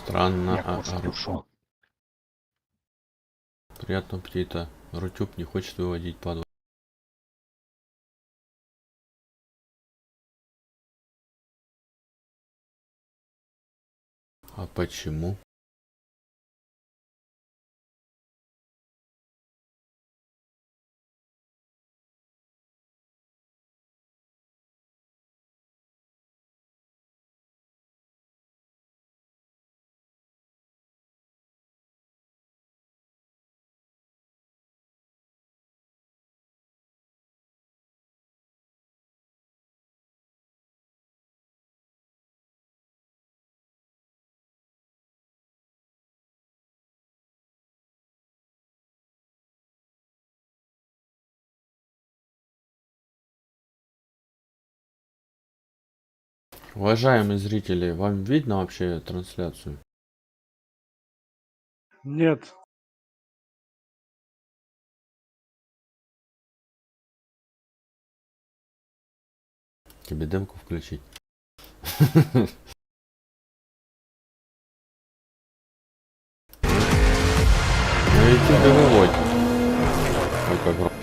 Странно. Я кушать ушел. Приятного аппетита. Рутюб не хочет выводить падла. А почему? Уважаемые зрители, вам видно вообще трансляцию? Нет. Тебе демку включить? Ну и тебе выводь. Ой, как громко.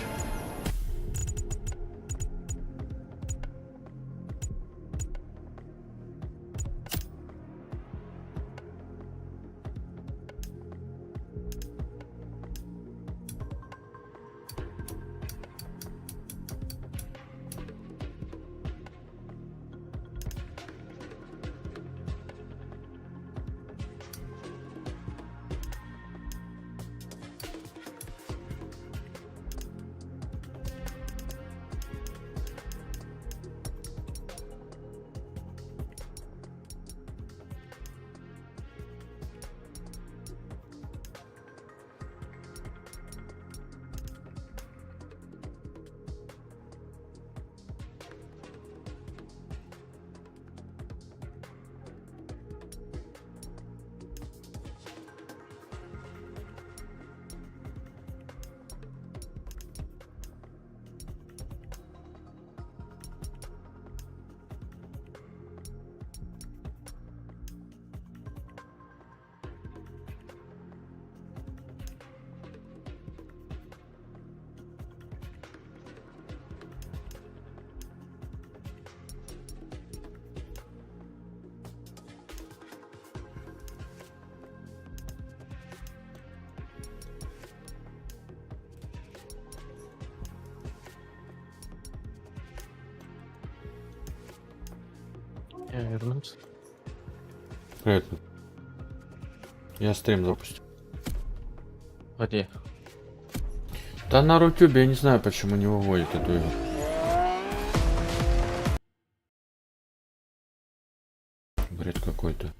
Я вернулся. Привет. Я стрим запустил. Где? Да на рутюбе я не знаю, почему не выводит эту игру. Бред какой-то.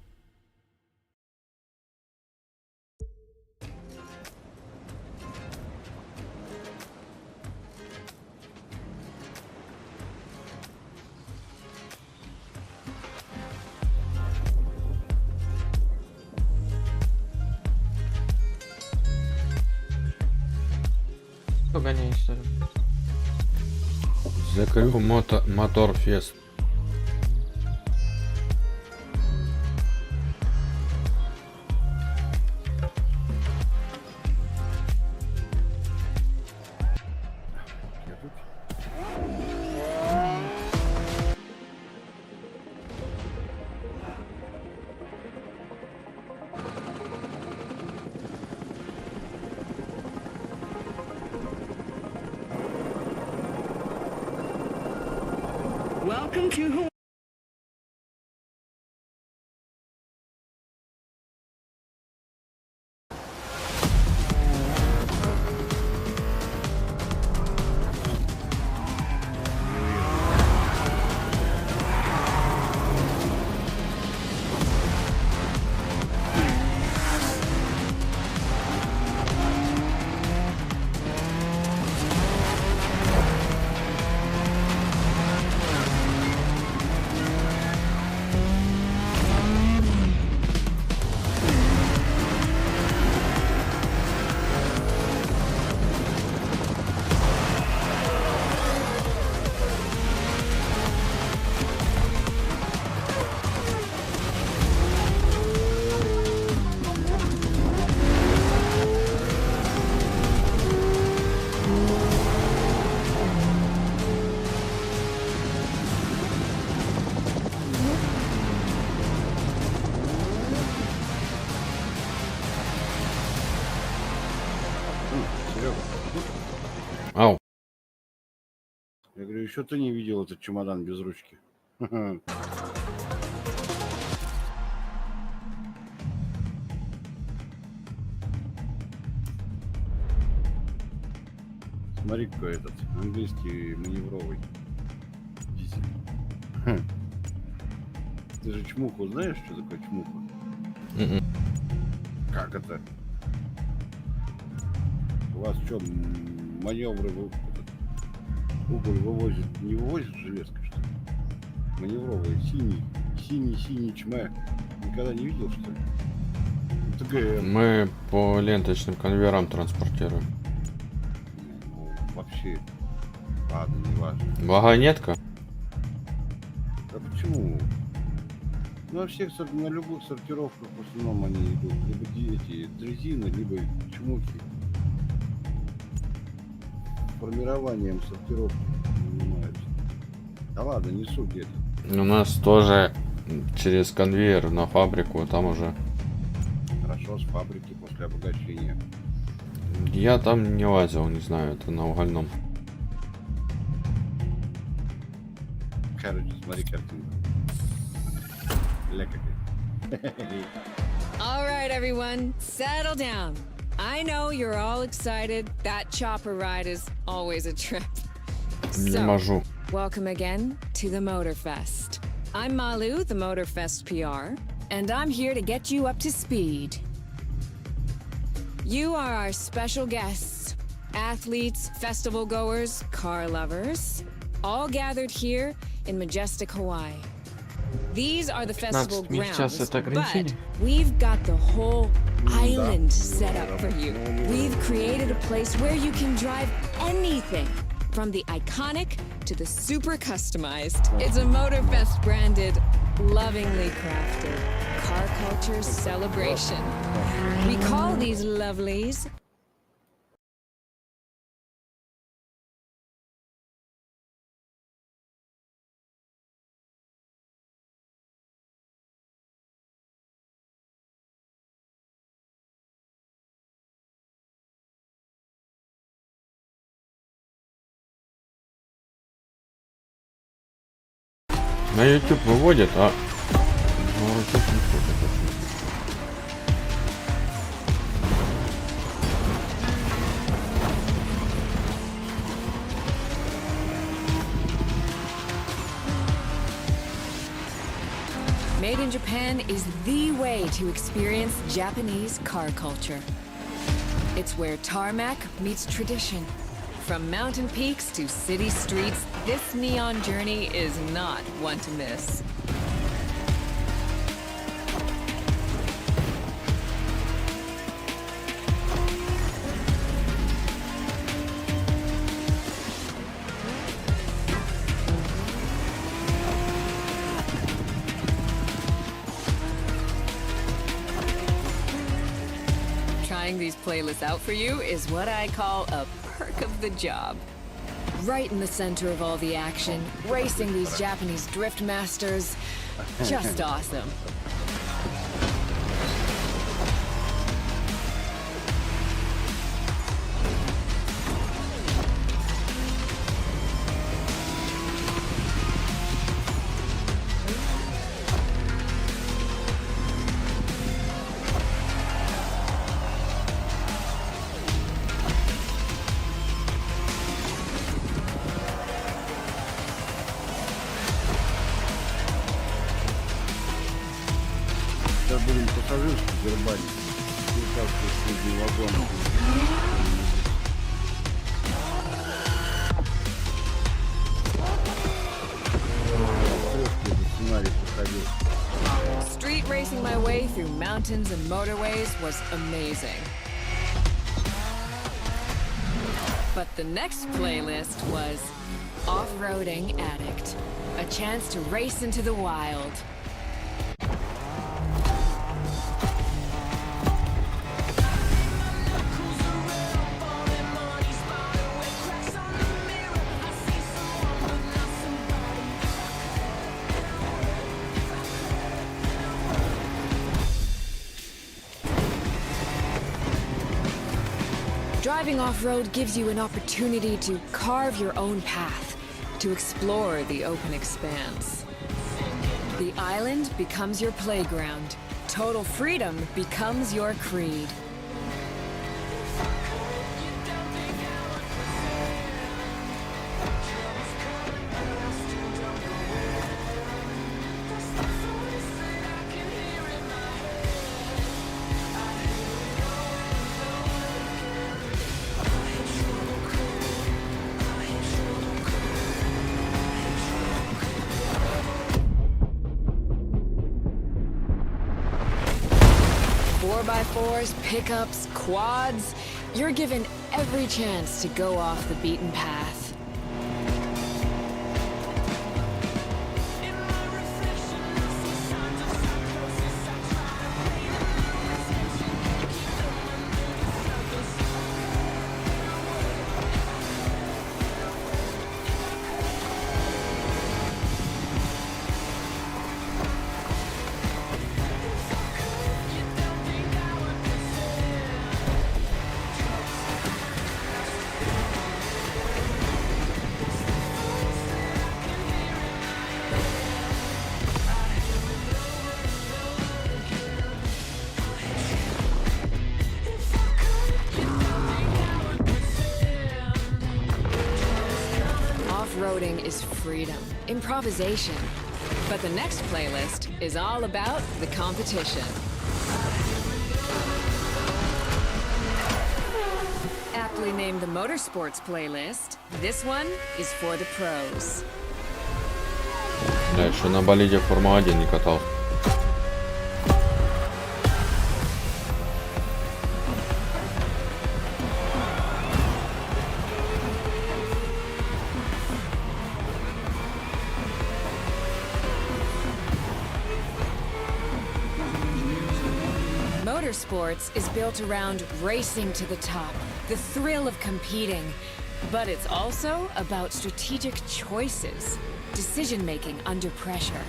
Погоняй, что ли? The Crew Motorfest. Welcome to Hawaii. Я говорю, еще ты не видел этот чемодан без ручки. Смотри, какой этот английский маневровый дизель. Ты же чмуху знаешь, что такое чмуха? Как это? У вас что, маневры уголь вывозит, не вывозит железка, что ли? Маневровый, синий чмэ. Никогда не видел, что ли? Это ГМ. Мы по ленточным конвейерам транспортируем. Ну, вообще, ладно, не важно. Вагонетка? А почему? Ну, на любых сортировках в основном они идут либо эти дрезины, либо чмухи. Формированием сортировки занимаются. Да ладно, не суть это. У нас тоже через конвейер на фабрику, там уже. Хорошо, с фабрики после обогащения. Я там не лазил, не знаю, это на угольном. Короче, смотри картинку. Ля какая. All right, everyone, settle down. I know you're all excited. That chopper ride is always a trip. Не So, можу. welcome again to the Motorfest. I'm Malu, the Motorfest PR, and I'm here to get you up to speed. You are our special guests, athletes, festival goers, car lovers, all gathered here in majestic Hawaii. These are the festival 15 минут час grounds, это but ограничение? we've got the whole island set up for you. We've created a place where you can drive anything, from the iconic to the super customized. It's a Motorfest branded, lovingly crafted car culture celebration. We call these lovelies На YouTube выводит, а на YouTube не ходит. Made in Japan is the way to experience Japanese car culture. It's where tarmac meets tradition. From mountain peaks to city streets, this neon journey is not one to miss. Trying these playlists out for you is what I call a perk of the job. Right in the center of all the action, racing these Japanese drift masters, just awesome. Сейчас будем пассажирский дербанить. Перетаскивать средний вагон. Сценарий проходил. Street racing my way through mountains and motorways was amazing. But the next playlist was Off-Roading Addict, a chance to race into the wild. Driving off-road gives you an opportunity to carve your own path. to explore the open expanse. The island becomes your playground. Total freedom becomes your creed. By fours, pickups, quads, you're given every chance to go off the beaten path. Off-roading is freedom, improvisation. But the next playlist is all about the competition. Aptly named the Motorsports playlist, this one is for the pros. Я еще на болиде Формула-1 не катал. Motorsports is built around racing to the top, the thrill of competing. But it's also about strategic choices, decision-making under pressure.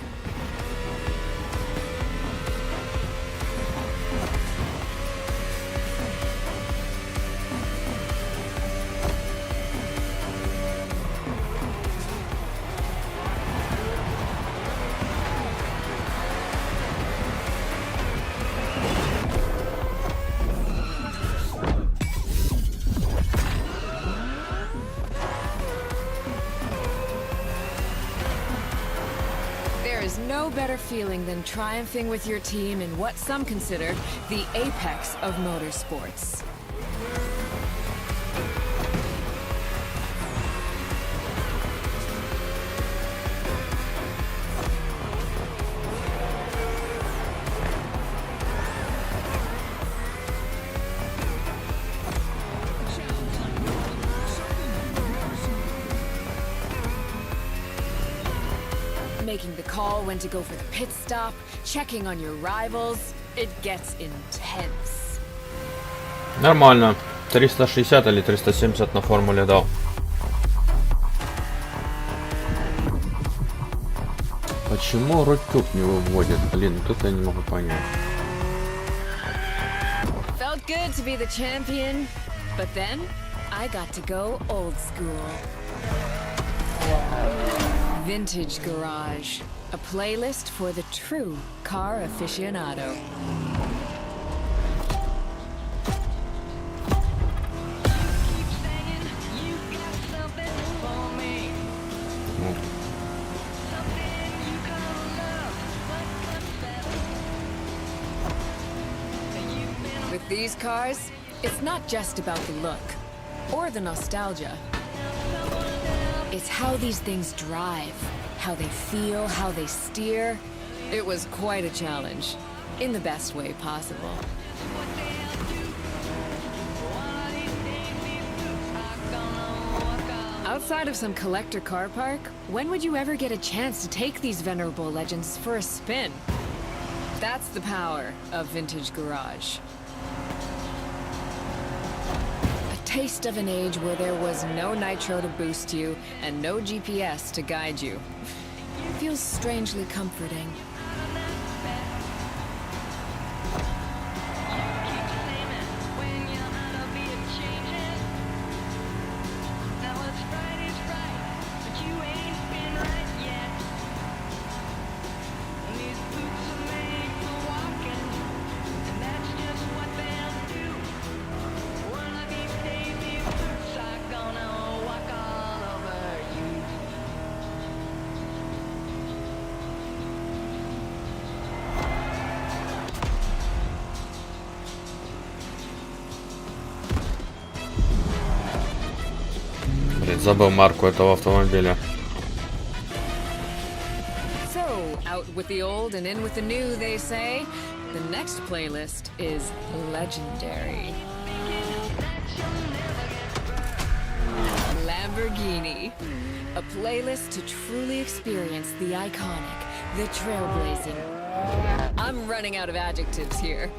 No better feeling than triumphing with your team in what some consider the apex of motorsports. Making the call when to go for the pit stop, checking on your rivals, it gets intense. Нормально. 360 или 370 на формуле дал. Почему рутюб не выводит? Блин, тут я не могу понять. Felt good to be the champion, but then I got to go old school. Vintage Garage, a playlist for the true car aficionado. With these cars, it's not just about the look or the nostalgia. It's how these things drive, how they feel, how they steer. It was quite a challenge, in the best way possible. Outside of some collector car park, when would you ever get a chance to take these venerable legends for a spin? That's the power of Vintage Garage. Taste of an age where there was no nitro to boost you and no GPS to guide you. Feels strangely comforting. Блять, забыл марку этого автомобиля. So, out with the old and in with the new, they say. The next playlist is legendary. Lamborghini. A playlist to truly experience the iconic, the trailblazing. I'm running out of adjectives here.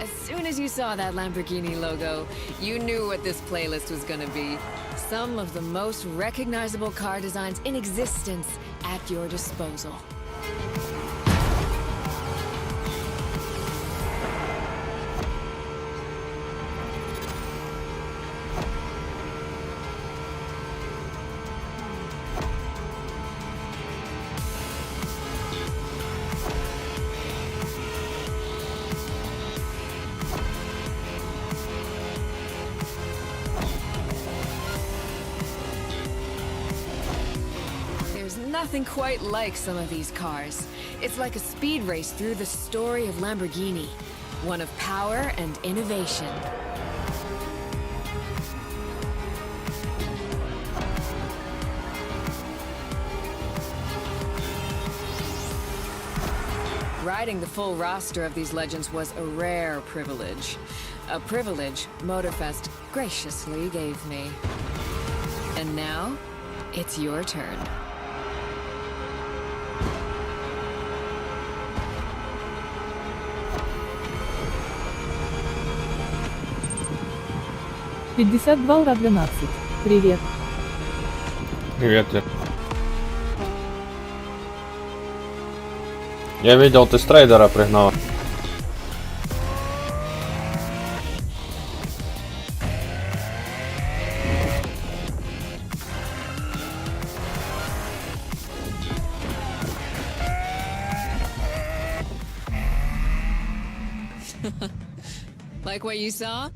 As soon as you saw that Lamborghini logo, you knew what this playlist was gonna be. Some of the most recognizable car designs in existence at your disposal. Nothing quite like some of these cars. It's like a speed race through the story of Lamborghini, one of power and innovation. Riding the full roster of these legends was a rare privilege. A privilege Motorfest graciously gave me. And now, it's your turn. $52,12. Привет. Привет, Лер. Я видел, ты с трейдера пригнал. Like what you saw?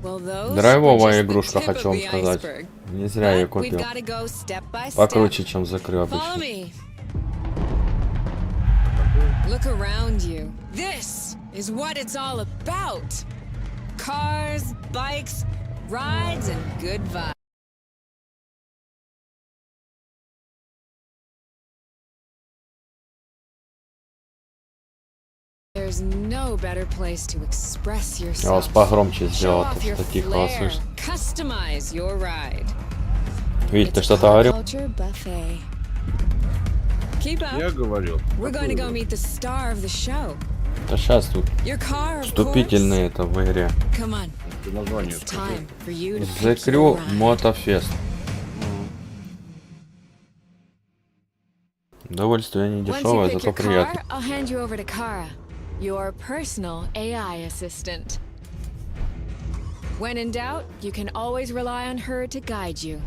Well, those Драйвовая were just the игрушка, tip хочу of вам the сказать. iceberg. Не зря я ее But we've купил. gotta go step by step. Покруче, чем закрыл Follow обычно. me. Look around you. This is what it's all about. Cars, bikes, rides, and good vibes. There's no better place to express Я вас yourself. погромче Show сделал, off так your что тихо вас flair. слышно. Customize your ride. Видите, ты It's что-то pop говорил? culture buffet. Keep up. Я говорил. We're going to go meet the star of the show. Да сейчас тут Your car, of course. вступительные это в игре. Come on. Ты название It's скажи. time for you to The pick your Crew ride. Motorfest. Удовольствие не Once you дешевое, pick зато your приятно. car, I'll hand you over to Kara, your personal AI assistant. When in doubt, you can always rely on her to guide you.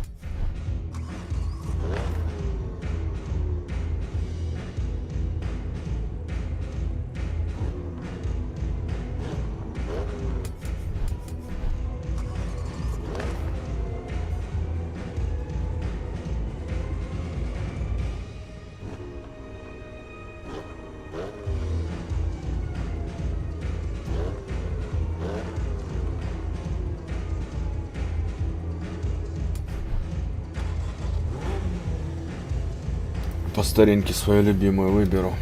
По старинке свою любимую выберу.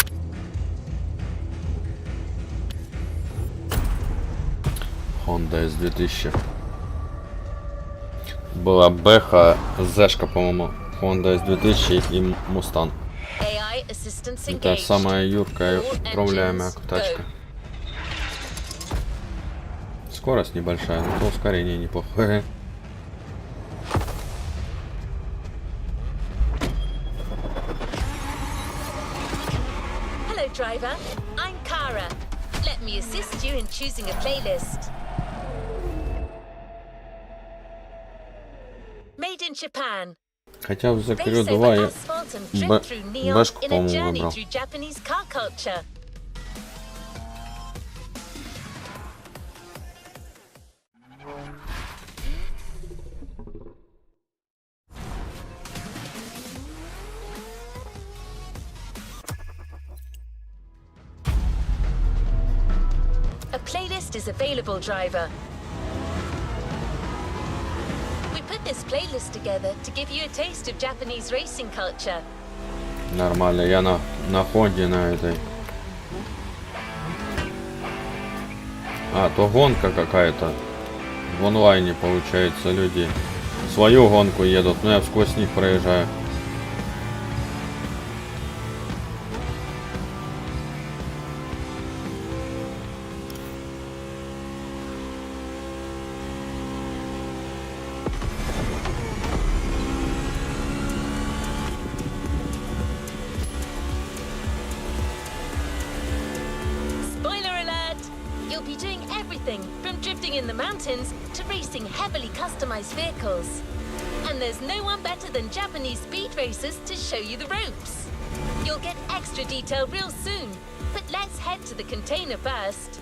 Honda S2000. Была Бэха, Зешка, по-моему. Honda S2000 и Мустанг. Это самая юркая управляемая тачка. Скорость небольшая, но ускорение неплохое. Hello, driver. I'm Kara. Let me assist you in choosing a playlist. Made in Japan. Хотя в Race закрыл over 2 я asphalt and drift through neon Бэшку, in a по-моему, journey выбрал. through Japanese car culture. playlist is available, driver. We put this playlist together to give you a taste of Japanese racing culture. Нормально, я на Хонде на этой. А, то гонка какая-то. В онлайне, получается, люди свою гонку едут, но я сквозь них проезжаю. Spoiler alert! You'll be doing everything from drifting in the mountains to racing heavily customized vehicles. And there's no one better than Japanese speed racers to show you the ropes. You'll get extra detail real soon, but let's head to the container first.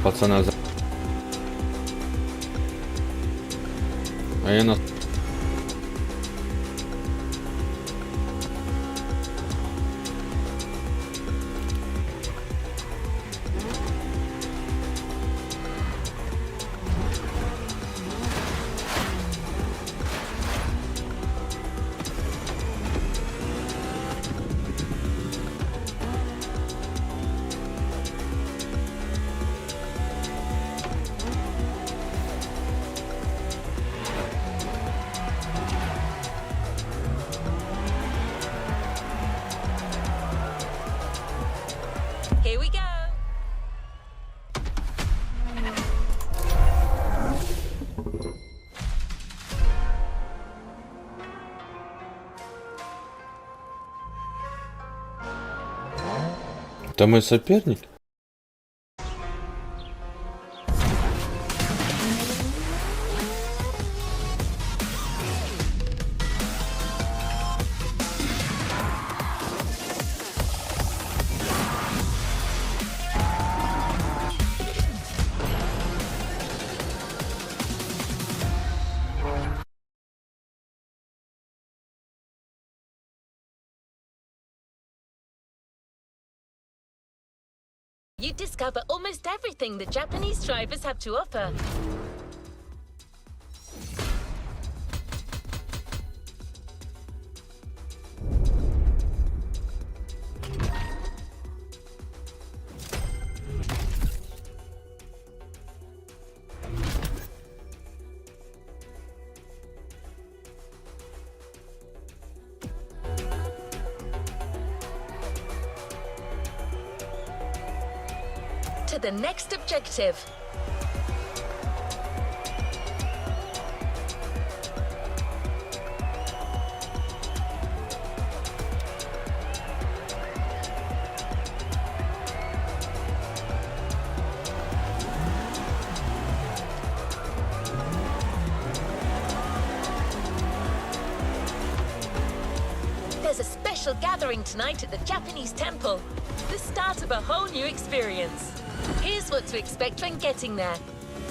Пацана за... А я на... Here we go. Да мы соперник? You discover almost everything the Japanese drivers have to offer. To the next objective. There's a special gathering tonight at the Japanese temple. The start of a whole new experience. Here's what to expect when getting there.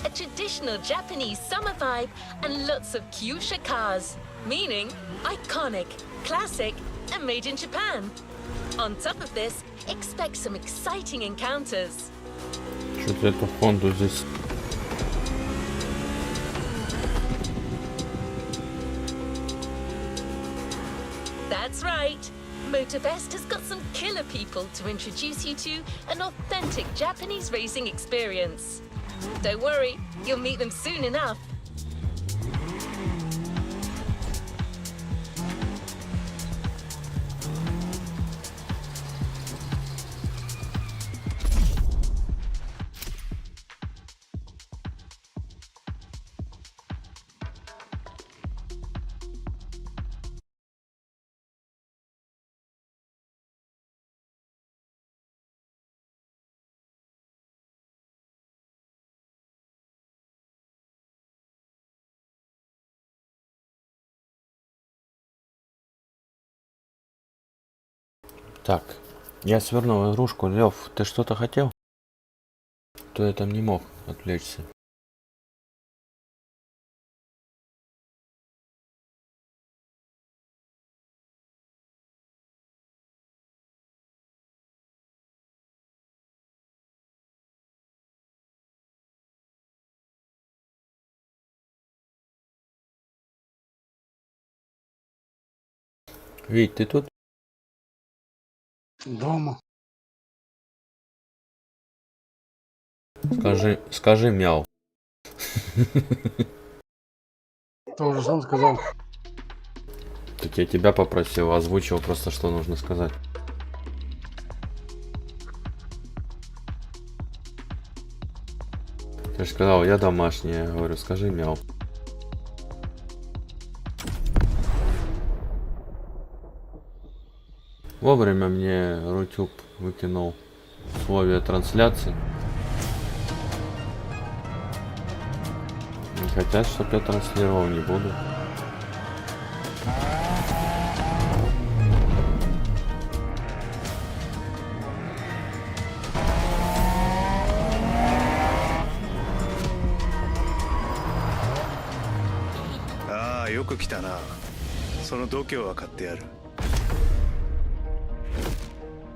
A traditional Japanese summer vibe and lots of kyusha cars, meaning iconic, classic, and made in Japan. On top of this, expect some exciting encounters. Что-то эту Хонду здесь... That's right. Motorfest has got some killer people to introduce you to an authentic Japanese racing experience. Don't worry, you'll meet them soon enough. Так, я свернул игрушку. Лев, ты что-то хотел? То я там не мог отвлечься. Вить, ты тут? Дома. Скажи мяу. Ты уже сам сказал. Так я тебя попросил, озвучил просто, что нужно сказать. Ты же сказал, я домашний, я говорю, скажи мяу. Вовремя мне Рутюб выкинул условия трансляции. Не хотят, чтоб я транслировал, не буду. А, よく来たな。その度胸は買ってやる。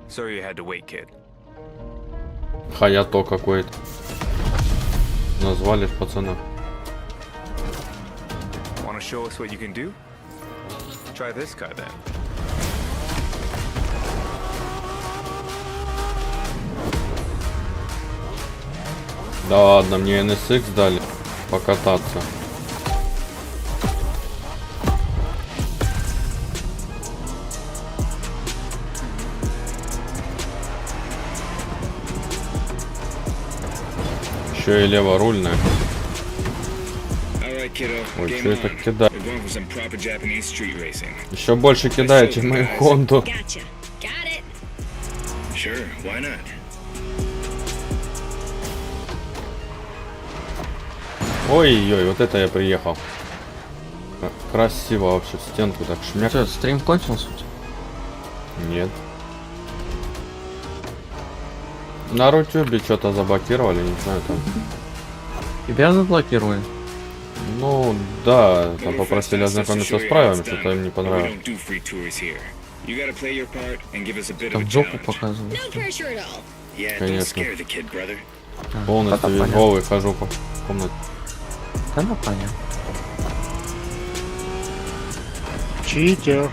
Sorry you had to wait, kid. Хаято какой-то. Назвали пацана. Want to show us what you can do? Try this car then. Да ладно, мне NSX дали покататься. Еще и леворульная. Ой, что это кидает? Еще больше кидает, чем мою Хонду. Ой-ой, вот это я приехал. Красиво вообще, в стенку так шмяк. Что, стрим кончился? Нет. На Рутюбе что-то заблокировали, не знаю там. Тебя заблокировали? Ну да, там попросили ознакомиться с правилами, что-то им не понравилось. Там жопу показывают. Конечно. Полностью весь голый хожу по комнате. Да, ну понятно. Читер.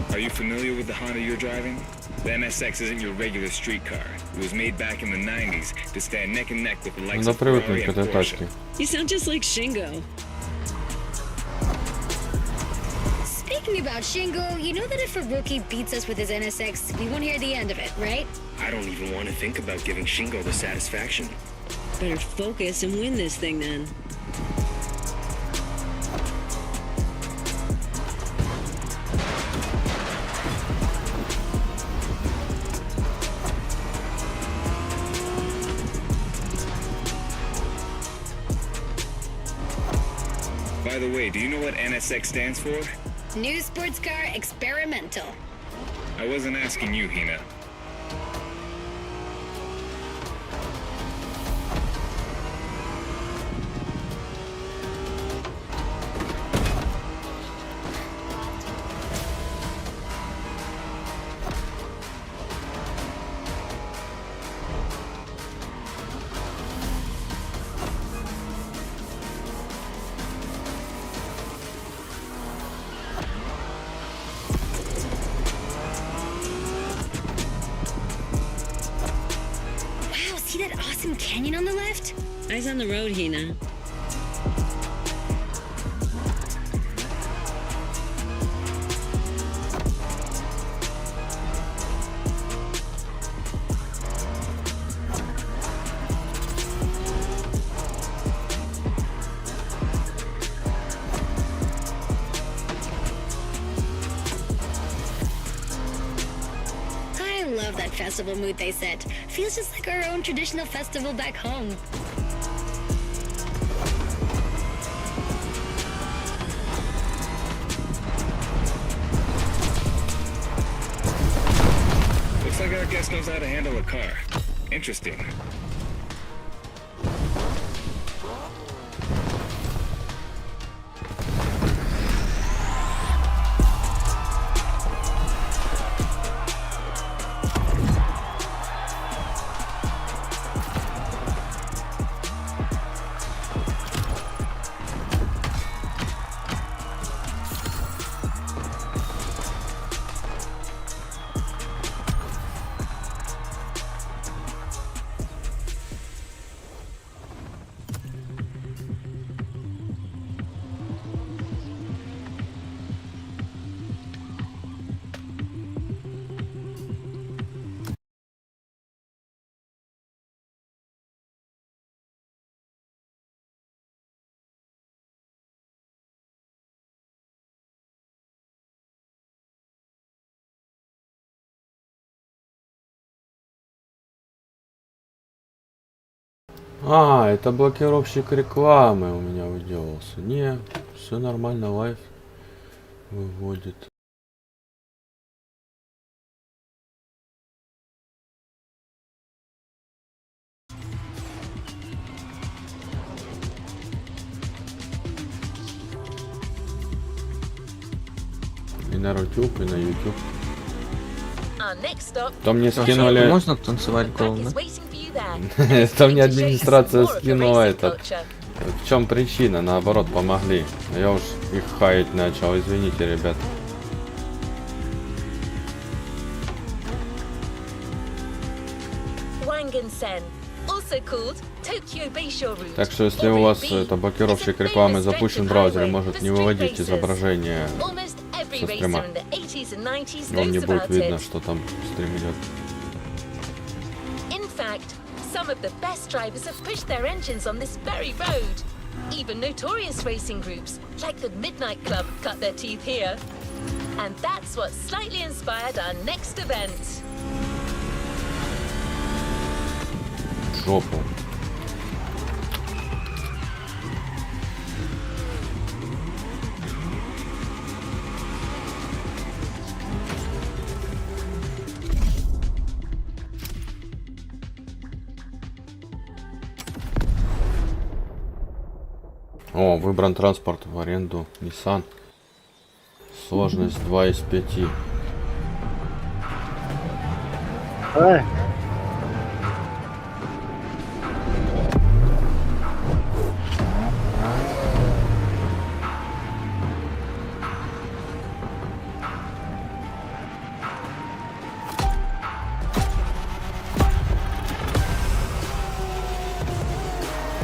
Are you familiar with the Honda you're driving? The NSX isn't your regular street car. It was made back in the 90s to stand neck and neck with the likes Надо of Ferrari привыкнуть к and этой Porsche. тачке. You sound just like Shingo. Speaking about Shingo, you know that if a rookie beats us with his NSX, we won't hear the end of it, right? I don't even want to think about giving Shingo the satisfaction. Better focus and win this thing then. By the way, do you know what NSX stands for? New sports car experimental. I wasn't asking you, Hina. Wow, see that awesome canyon on the left? Eyes on the road, Hina. I love that festival mood they set. Feels just like our own traditional festival back home. just knows how to handle a car. Interesting. А, это блокировщик рекламы у меня выделался. Не, все нормально, лайф выводит. И на YouTube, и на YouTube. Там мне скинули... Можно танцевать голову? Там мне администрация скинула этот. В чем причина? Наоборот, помогли. Я уж их хаять начал. Извините, ребят. Так что если у вас это блокировщик рекламы запущен в браузере, может не выводить изображение со стрима. Вам не будет видно, что там стрим идет. Some of the best drivers have pushed their engines on this very road. Even notorious racing groups, like the Midnight Club, cut their teeth here. And that's what slightly inspired our next event. Жопу. О, выбран транспорт в аренду Nissan. Сложность 2 из 5.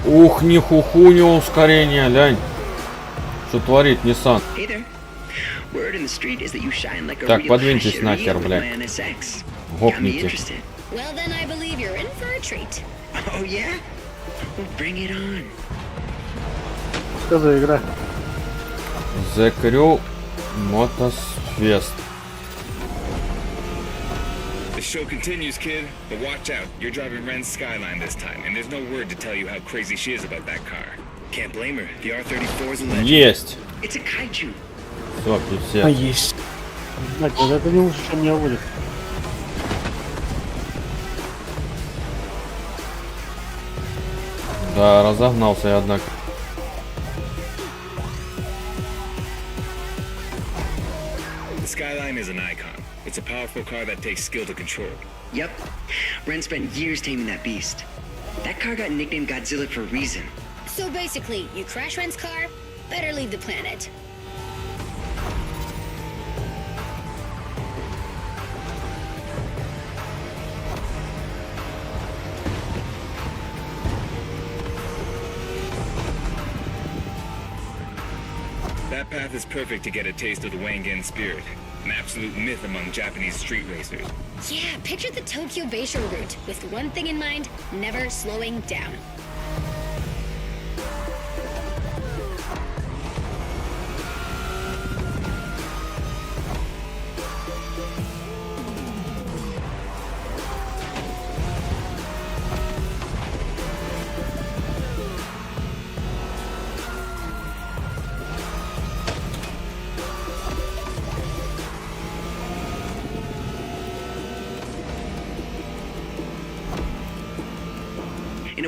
Ух, нихухуня ускорение, лянь. Что творит Nissan? Так, подвиньтесь нахер, блядь. Гопники. Что за игра? The Crew Motorfest. The show continues, kid, but watch out. You're driving Ren's Skyline this time, and there's no word to tell you how crazy she is about that car. Can't blame her. The R34 is a legend. Есть. It's a kaiju. Все, все. Есть. Знаете, вот это не лучше, чем меня водит. Да, разогнался я, однако. The Skyline is an icon. It's a powerful car that takes skill to control. Yep. Ren spent years taming that beast. That car got nicknamed Godzilla for a reason. So basically, you crash Ren's car, better leave the planet. That path is perfect to get a taste of the Wangan spirit, an absolute myth among Japanese street racers. Yeah, picture the Tokyo Bayshore route, with one thing in mind, never slowing down.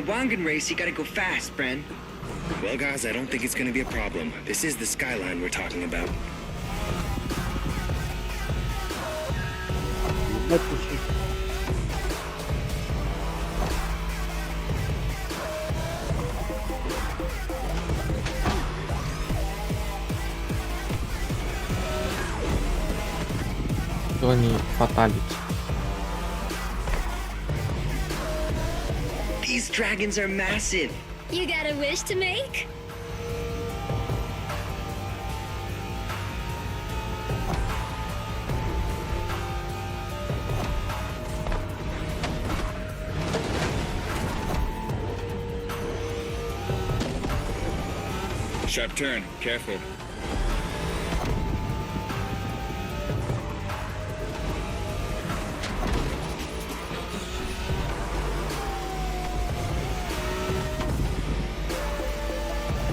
Wangan race, you gotta go fast, Bren. Well, guys, I don't think it's gonna be a problem. This is the skyline we're talking about. Они фаталити. These dragons are massive. You got a wish to make? Sharp turn. Careful.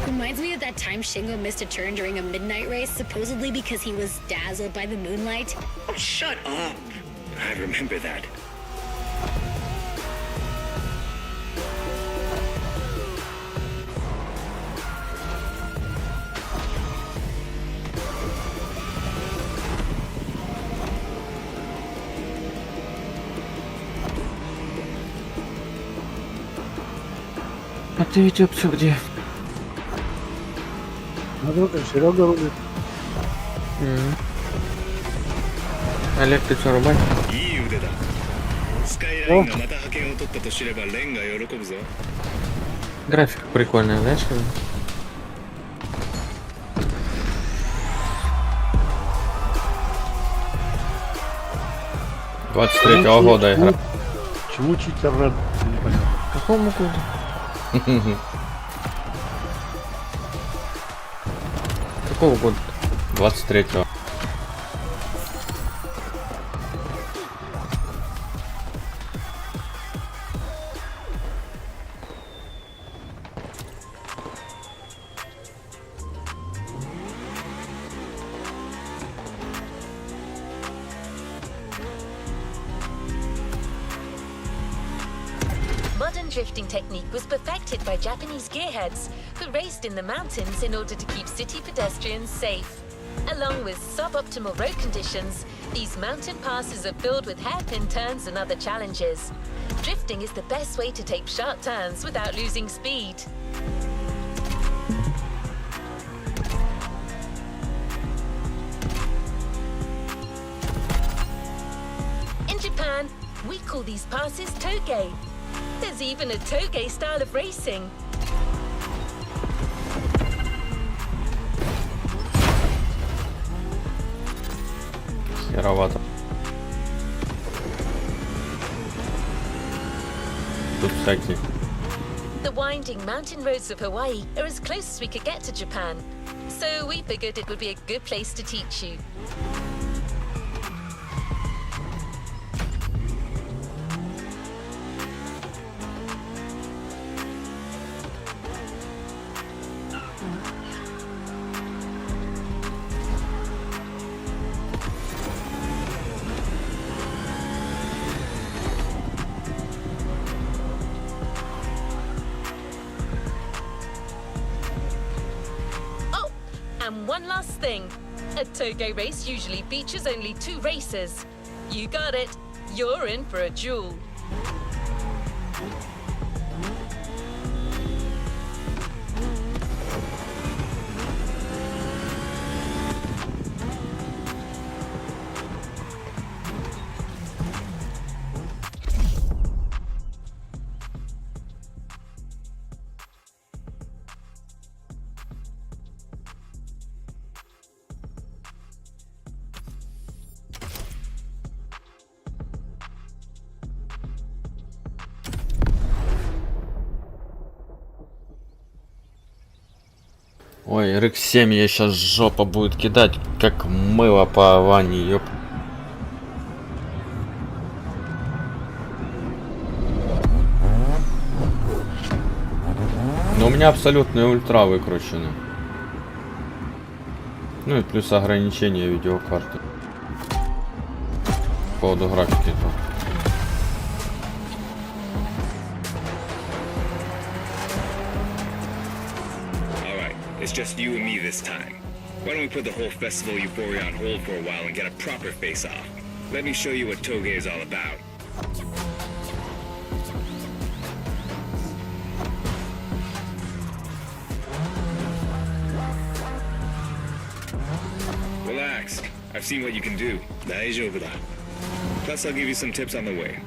Reminds me of that time Shingo missed a turn during a midnight race, supposedly because he was dazzled by the moonlight. Oh, shut up. I remember that. А ты ведь опцию где? Серега рулит. Олег, ты что, рубай? いい腕だ。スカイラインがまた覇権を取ったと知ればレンが喜ぶぞ。 Графика прикольная, знаешь? Как? 23-го года игра. Чему читер Ред? Непонятно. Какому году? Какого года? 23-го. Modern drifting technique was perfected by Japanese gearheads who raced in the mountains in order to keep city pedestrians safe. Along with suboptimal road conditions, these mountain passes are filled with hairpin turns and other challenges. Drifting is the best way to take sharp turns without losing speed. In Japan, we call these passes toge. There's even a toge style of racing. Серовато. Тут всякие. The winding mountain roads of Hawaii are as close as we could get to Japan, so we figured it would be a good place to teach you. And one last thing, a toge race usually features only 2 racers. You got it, you're in for a duel. Ой, RX-7 я сейчас жопа будет кидать, как мыло по ванне, ёп. Но у меня абсолютные ультра выкручены. Ну и плюс ограничения видеокарты. По поводу графики. it's just you and me this time. Why don't we put the whole festival euphoria on hold for a while and get a proper face-off? Let me show you what Toge is all about. Relax. I've seen what you can do. 大丈夫だ. Plus, I'll give you some tips on the way.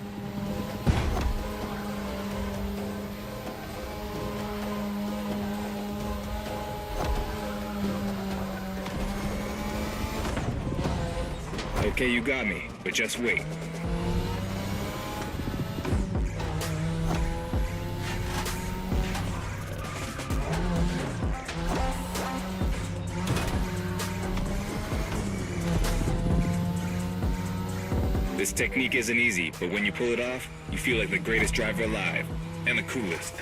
Okay, you got me, but just wait. This technique isn't easy, but when you pull it off, you feel like the greatest driver alive, and the coolest.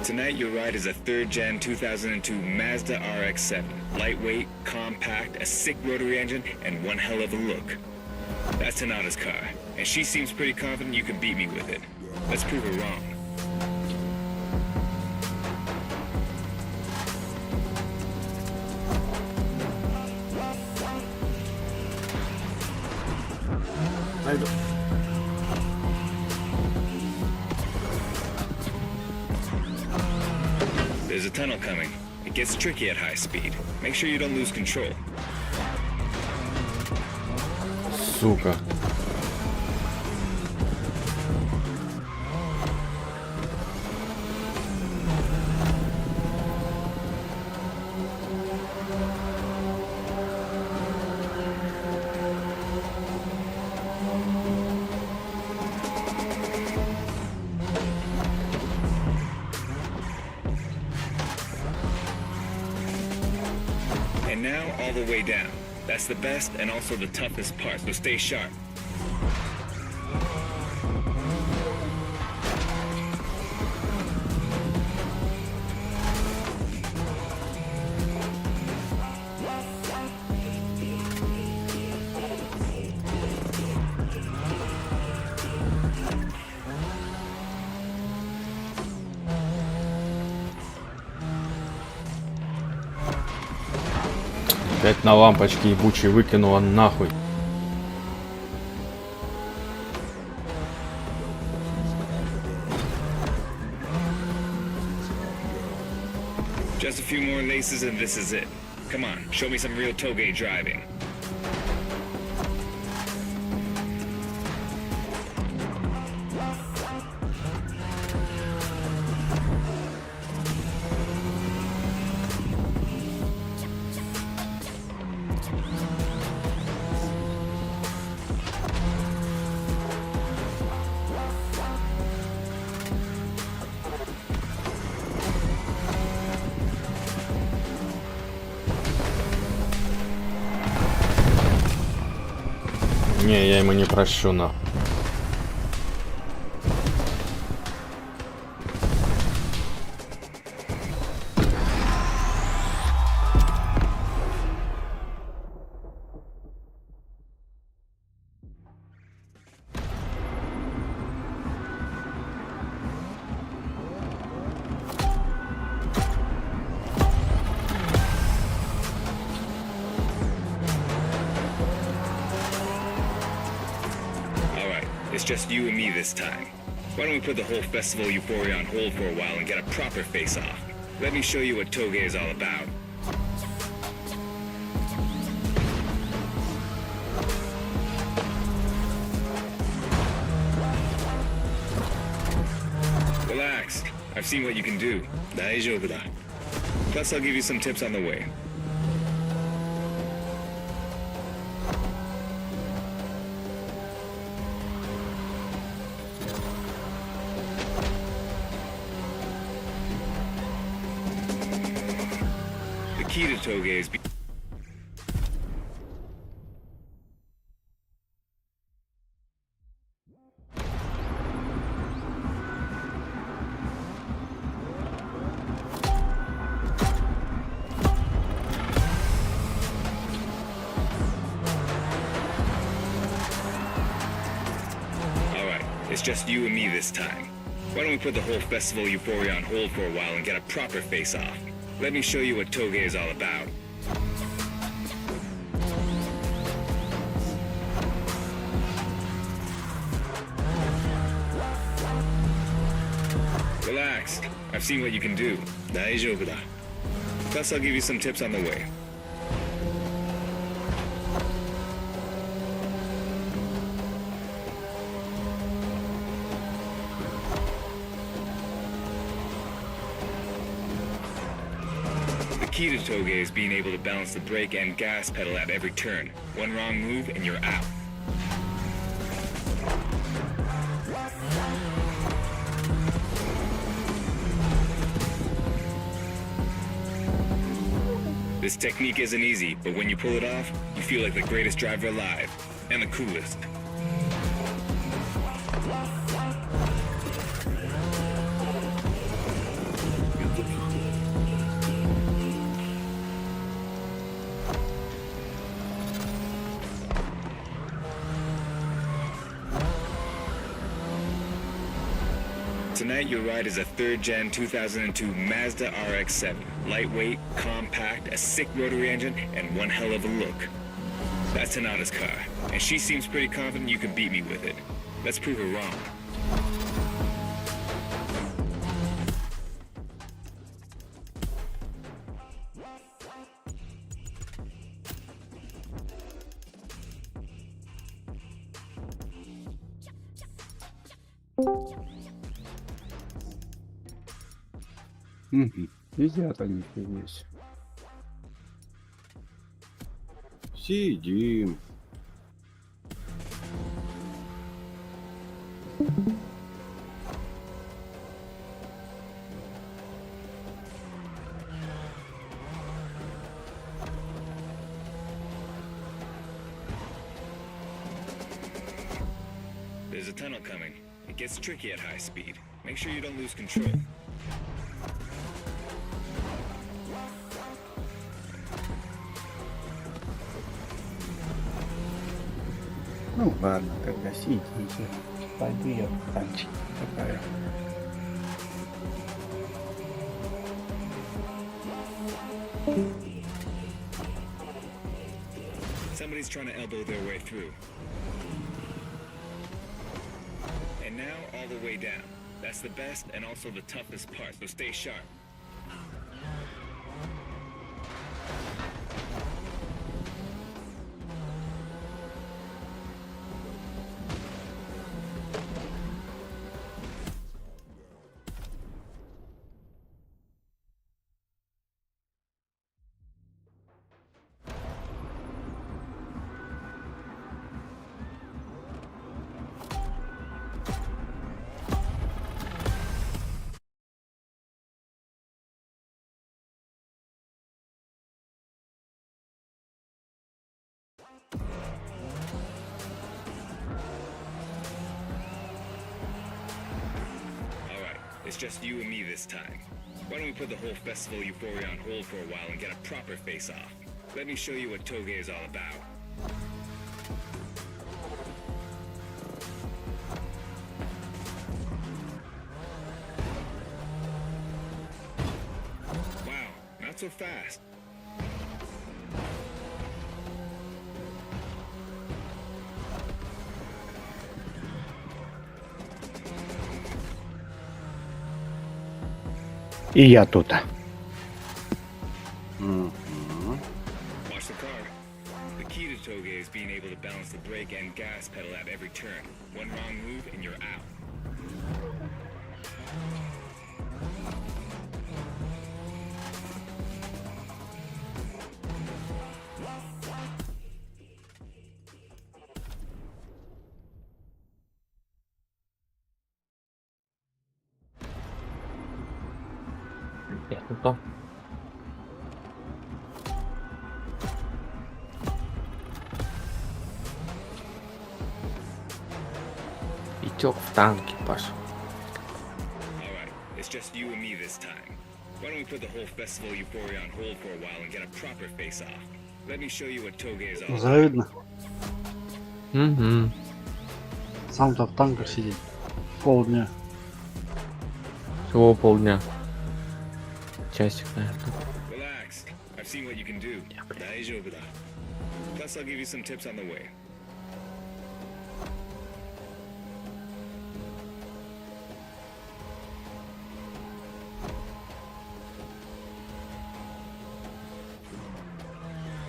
Tonight, your ride is a 3rd Gen 2002 Mazda RX-7. Lightweight, compact, a sick rotary engine, and one hell of a look. That's Tanada's car, and she seems pretty confident you can beat me with it. Let's prove her wrong. There's a tunnel coming. It gets tricky at high speed. Make sure you don't lose control. Сука. And now, all the way down. That's the best and also the toughest part, so stay sharp. Опять на лампочки ебучие выкинула нахуй. Just a few more laces and this is it. Come on, show me some real Toge driving. Не, я ему не прощу, на. It's just you and me this time. Why don't we put the whole festival euphoria on hold for a while and get a proper face-off? Let me show you what Toge is all about. Relax. I've seen what you can do. 大丈夫だ. Plus, I'll give you some tips on the way. The key to Toge is just you and me this time. Why don't we put the whole festival euphoria on hold for a while and get a proper face-off? Let me show you what Toge is all about. Relax. I've seen what you can do. 大丈夫だ. Plus, I'll give you some tips on the way. The key to Toge is being able to balance the brake and gas pedal at every turn. One wrong move and you're out. This technique isn't easy, but when you pull it off, you feel like the greatest driver alive, and the coolest. Tonight, your ride is a third-gen 2002 Mazda RX-7. Lightweight, compact, a sick rotary engine, and one hell of a look. That's Tanada's car, and she seems pretty confident you can beat me with it. Let's prove her wrong. Сидят они здесь. Сидим. There's a tunnel coming. It gets tricky at high speed. Make sure you don't lose control. Ну ладно, тогда сидите. Пойду я в танчик такая. Somebody's trying to elbow their way through. And now all the way down. That's the best and also the toughest part, so stay sharp. It's just you and me this time. Why don't we put the whole festival euphoria on hold for a while and get a proper face-off? Let me show you what Toge is all about. Wow, not so fast. И я тут. Watch the car. The key to Toge is being able to balance the brake and gas pedal at every turn. One wrong move and you're out. Ясненько. Витек в танке, Паша. Alright, it's just you and me this time. Why don't we put the whole festival euphoria on hold for a while and get a proper face-off? Let me show you what Toge is all about. Завидно. Угу. Сам-то в танках сидит. полдня. Всего полдня. Часик, наверное. Relax. I've seen what you can do. Plus, I'll give you some tips on the way.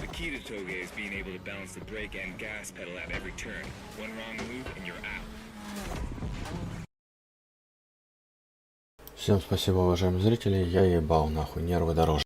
The key to Toge is being able to balance the brake and gas pedal at every turn. One wrong move and you're out. Всем спасибо, уважаемые зрители. Я ебал нахуй, нервы дороже.